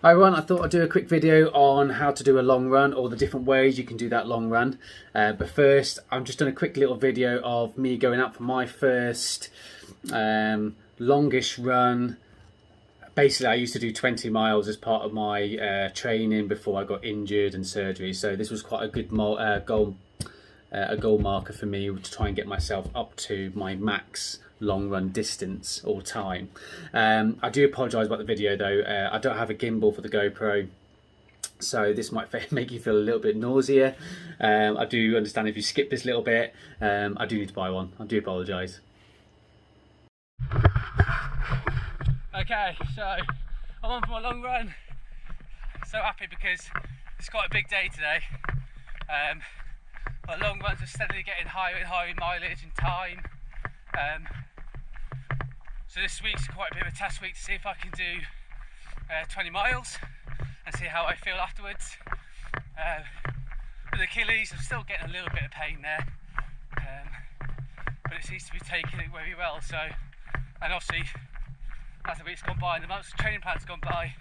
Hi everyone, I thought I'd do a quick video on how to do a long run or the different ways you can do that long run. But first, I'm just doing a quick little video of me going out for my first longish run. Basically, I used to do 20 miles as part of my training before I got injured and surgery. So this was quite a good goal marker for me to try and get myself up to my max long run distance all time. I do apologise about the video though. I don't have a gimbal for the GoPro, so this might make you feel a little bit nausea. I do understand if you skip this little bit. I do need to buy one. I do apologise. Okay, so I'm on for my long run. So happy because it's quite a big day today. My long runs are steadily getting higher and higher in mileage and time. So this week's quite a bit of a test week to see if I can do 20 miles and see how I feel afterwards. With Achilles, I'm still getting a little bit of pain there, but it seems to be taking it very well. So, and obviously, as the week's gone by and the months of training plan's gone by,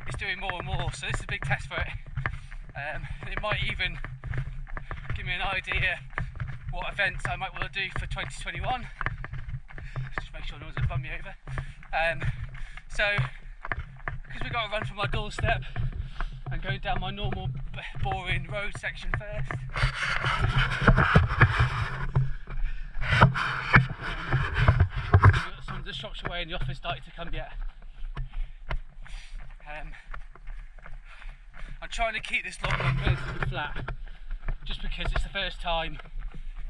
it's doing more and more. So this is a big test for it. It might even give me an idea what events I might want to do for 2021. Just make sure no one's going to bum me over. So, because we've got to run from my doorstep and go down my normal boring road section first. Some of the shops away in the office started to come yet. I'm trying to keep this long run relatively flat, just because it's the first time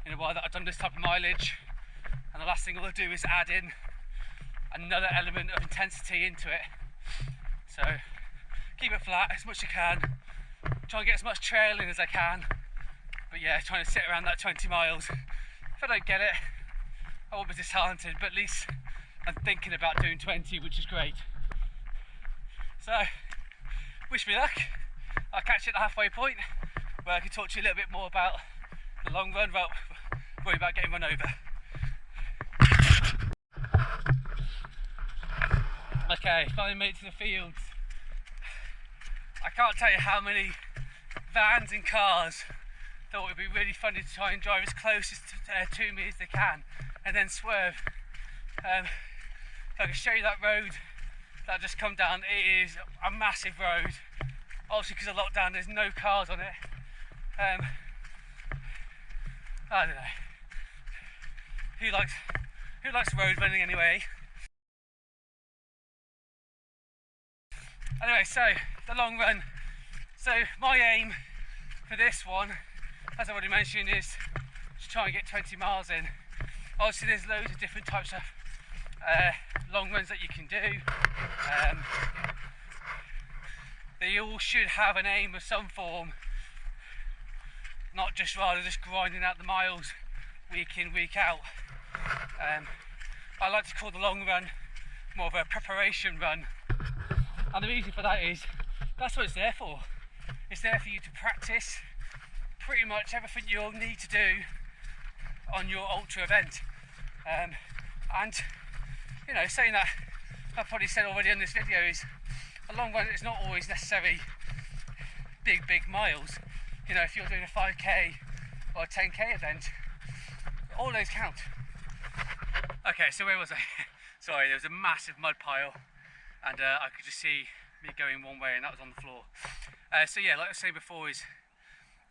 in a while that I've done this type of mileage, and the last thing I will do is add in another element of intensity into it. So keep it flat as much as I can, try and get as much trailing as I can, but yeah, trying to sit around that 20 miles. If I don't get it, I won't be disheartened, but at least I'm thinking about doing 20, which is great. So wish me luck. I'll catch you at the halfway point where I can talk to you a little bit more about the long run without worrying about getting run over. Okay, finally made it to the fields. I can't tell you how many vans and cars thought it would be really funny to try and drive as closest to me as they can and then swerve. If I can show you that road that I've just come down, it is a massive road. Obviously because of lockdown there's no cars on it. I don't know. Who likes road running anyway? Anyway, so the long run. So my aim for this one, as I already mentioned, is to try and get 20 miles in. Obviously there's loads of different types of long runs that you can do. They all should have an aim of some form, not just grinding out the miles week in, week out. I like to call the long run more of a preparation run, and the reason for that is that's what it's there for. It's there for you to practice pretty much everything you'll need to do on your ultra event. And you know, saying that, I've probably said already in this video, is a long run is not always necessarily big miles. You know, if you're doing a 5k or a 10k event, all those count. Okay, so where was I? Sorry, there was a massive mud pile, and I could just see me going one way, and that was on the floor. So yeah, like I was saying before, is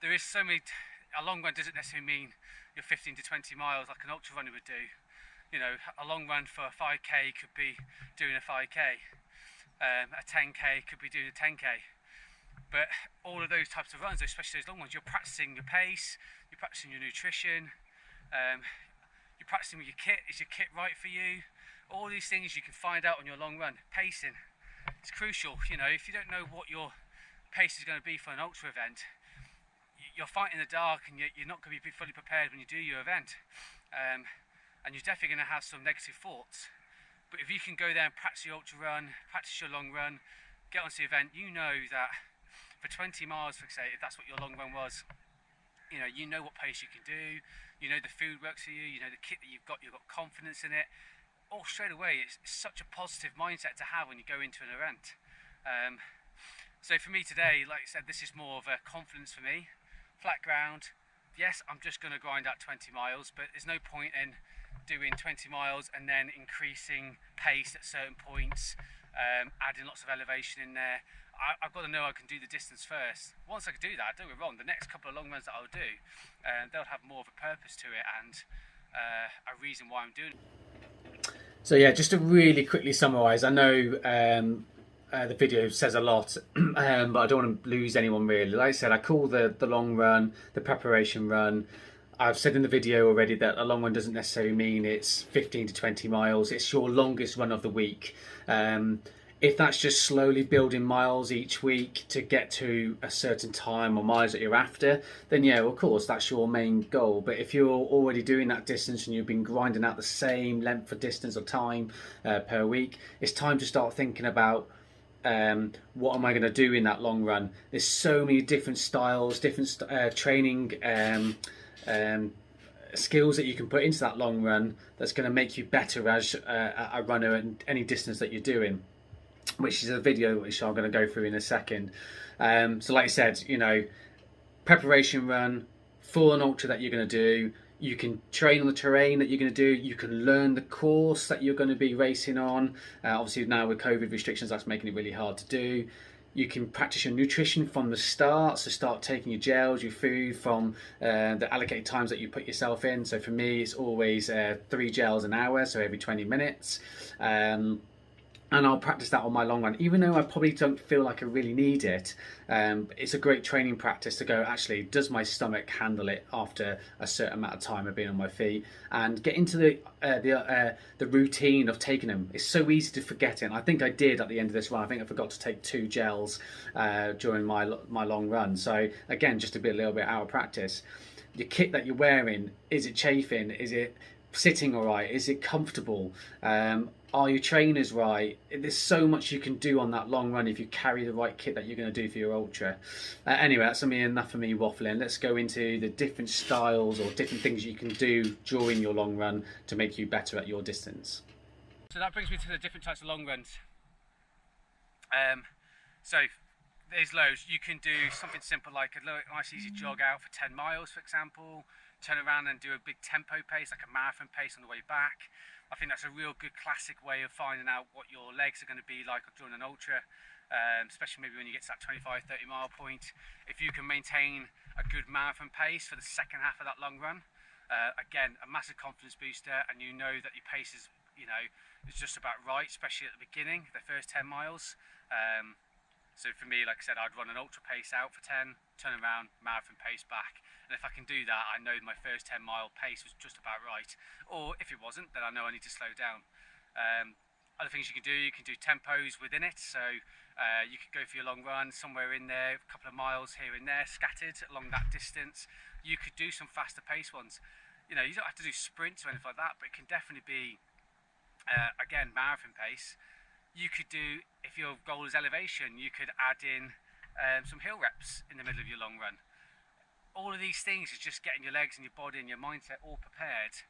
there is so many. A long run doesn't necessarily mean you're 15 to 20 miles like an ultra runner would do. You know, a long run for a 5k could be doing a 5k. A 10k could be doing a 10k. But all of those types of runs, especially those long ones, you're practicing your pace, you're practicing your nutrition, you're practicing with your kit. Is your kit right for you? All these things you can find out on your long run. Pacing, it's crucial. You know, if you don't know what your pace is going to be for an ultra event, you're fighting in the dark, and you're not going to be fully prepared when you do your event. And you're definitely going to have some negative thoughts. But if you can go there and practice your ultra run, practice your long run, get onto the event, you know that for 20 miles, for say, if that's what your long run was, you know what pace you can do, you know the food works for you, you know the kit that you've got confidence in it. All straight away, it's such a positive mindset to have when you go into an event. So for me today, like I said, this is more of a confidence for me. Flat ground, yes, I'm just going to grind out 20 miles, but there's no point in doing 20 miles and then increasing pace at certain points, adding lots of elevation in there. I've got to know I can do the distance first. Once I can do that, don't get me wrong, the next couple of long runs that I'll do, they'll have more of a purpose to it and a reason why I'm doing it. So yeah, just to really quickly summarise, I know the video says a lot, but I don't want to lose anyone really. Like I said, I call the long run the preparation run. I've said in the video already that a long run doesn't necessarily mean it's 15 to 20 miles. It's your longest run of the week. If that's just slowly building miles each week to get to a certain time or miles that you're after, then yeah, of course, that's your main goal. But if you're already doing that distance and you've been grinding out the same length of distance or time per week, it's time to start thinking about what am I going to do in that long run. There's so many different styles, different training skills that you can put into that long run that's going to make you better as a runner at any distance that you're doing, which is a video which I'm going to go through in a second. So like I said, you know, preparation run for an ultra that you're going to do. You can train on the terrain that you're going to do. You can learn the course that you're going to be racing on. Obviously now with COVID restrictions, that's making it really hard to do. You can practice your nutrition from the start, so start taking your gels, your food from the allocated times that you put yourself in. So for me, it's always 3 gels an hour, so every 20 minutes. And I'll practice that on my long run, even though I probably don't feel like I really need it. It's a great training practice to go, actually, does my stomach handle it after a certain amount of time of being on my feet? And get into the routine of taking them. It's so easy to forget it. And I think I did at the end of this run. I think I forgot to take 2 gels during my long run. So again, just to be a little bit out of practice. Your kit that you're wearing, is it chafing? Is it sitting all right? Is it comfortable? Are your trainers right? There's so much you can do on that long run if you carry the right kit that you're going to do for your ultra. Anyway, that's enough for me waffling. Let's go into the different styles or different things you can do during your long run to make you better at your distance. So that brings me to the different types of long runs. So there's loads. You can do something simple like a nice easy jog out for 10 miles, for example. Turn around and do a big tempo pace, like a marathon pace on the way back. I think that's a real good classic way of finding out what your legs are going to be like during an ultra, especially maybe when you get to that 25-30 mile point. If you can maintain a good marathon pace for the second half of that long run, again, a massive confidence booster, and you know that your pace is, is just about right, especially at the beginning, the first 10 miles. So for me, like I said, I'd run an ultra pace out for 10, turn around, marathon pace back. And if I can do that, I know my first 10 mile pace was just about right. Or if it wasn't, then I know I need to slow down. Other things you can do tempos within it. So you could go for your long run somewhere in there, a couple of miles here and there, scattered along that distance. You could do some faster pace ones. You don't have to do sprints or anything like that, but it can definitely be, again, marathon pace. You could do, if your goal is elevation, you could add in some hill reps in the middle of your long run. All of these things is just getting your legs and your body and your mindset all prepared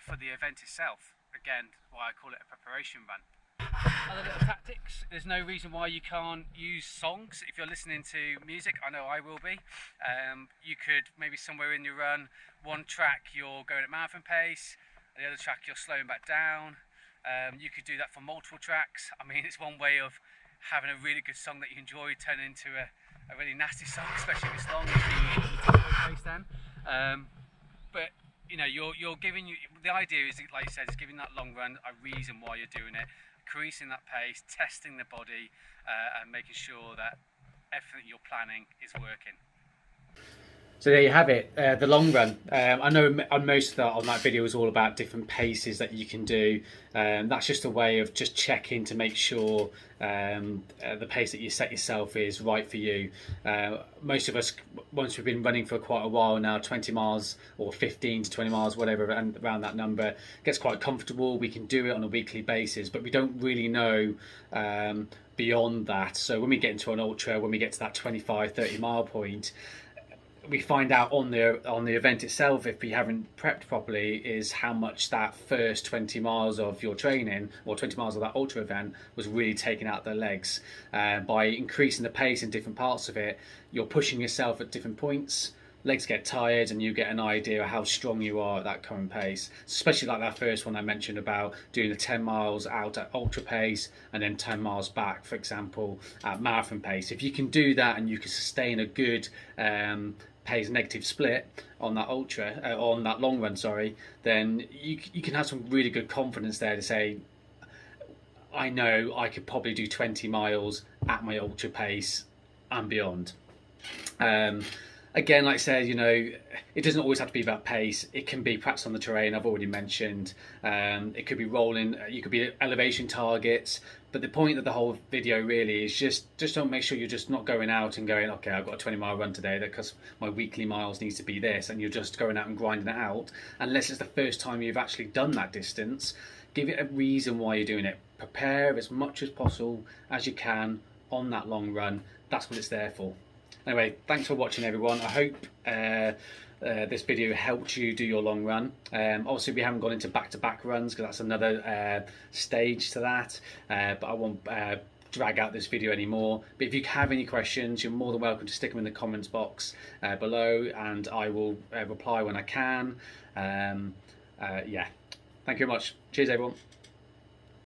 for the event itself. Again, why I call it a preparation run. Other little tactics, there's no reason why you can't use songs. If you're listening to music, I know I will be. You could maybe somewhere in your run, one track you're going at marathon pace, the other track you're slowing back down. You could do that for multiple tracks. I mean, it's one way of having a really good song that you enjoy turn into a really nasty song, especially if it's long. But you're giving the idea is, like you said, is giving that long run a reason why you're doing it, increasing that pace, testing the body, and making sure that everything you're planning is working. So there you have it, the long run. I know on most of that video is all about different paces that you can do. That's just a way of just checking to make sure the pace that you set yourself is right for you. Most of us, once we've been running for quite a while now, 20 miles or 15 to 20 miles, whatever, around that number, gets quite comfortable. We can do it on a weekly basis, but we don't really know beyond that. So when we get into an ultra, when we get to that 25-30 mile point, we find out on the event itself, if we haven't prepped properly, is how much that first 20 miles of your training, or 20 miles of that ultra event, was really taking out the legs. By increasing the pace in different parts of it, you're pushing yourself at different points. Legs get tired and you get an idea of how strong you are at that current pace, especially like that first one I mentioned about doing the 10 miles out at ultra pace and then 10 miles back, for example, at marathon pace. If you can do that and you can sustain a good pace negative split on that on that long run, then you can have some really good confidence there to say, I know I could probably do 20 miles at my ultra pace and beyond. Again, like I said, it doesn't always have to be about pace. It can be practice on the terrain, I've already mentioned. It could be rolling, you could be elevation targets. But the point of the whole video really is just don't make sure you're just not going out and going, okay, I've got a 20-mile run today because my weekly miles needs to be this, and you're just going out and grinding it out. Unless it's the first time you've actually done that distance, give it a reason why you're doing it. Prepare as much as possible as you can on that long run. That's what it's there for. Anyway, thanks for watching, everyone. I hope this video helped you do your long run. Obviously, we haven't gone into back-to-back runs because that's another stage to that. But I won't drag out this video anymore. But if you have any questions, you're more than welcome to stick them in the comments box below, and I will reply when I can. Yeah, thank you very much. Cheers, everyone.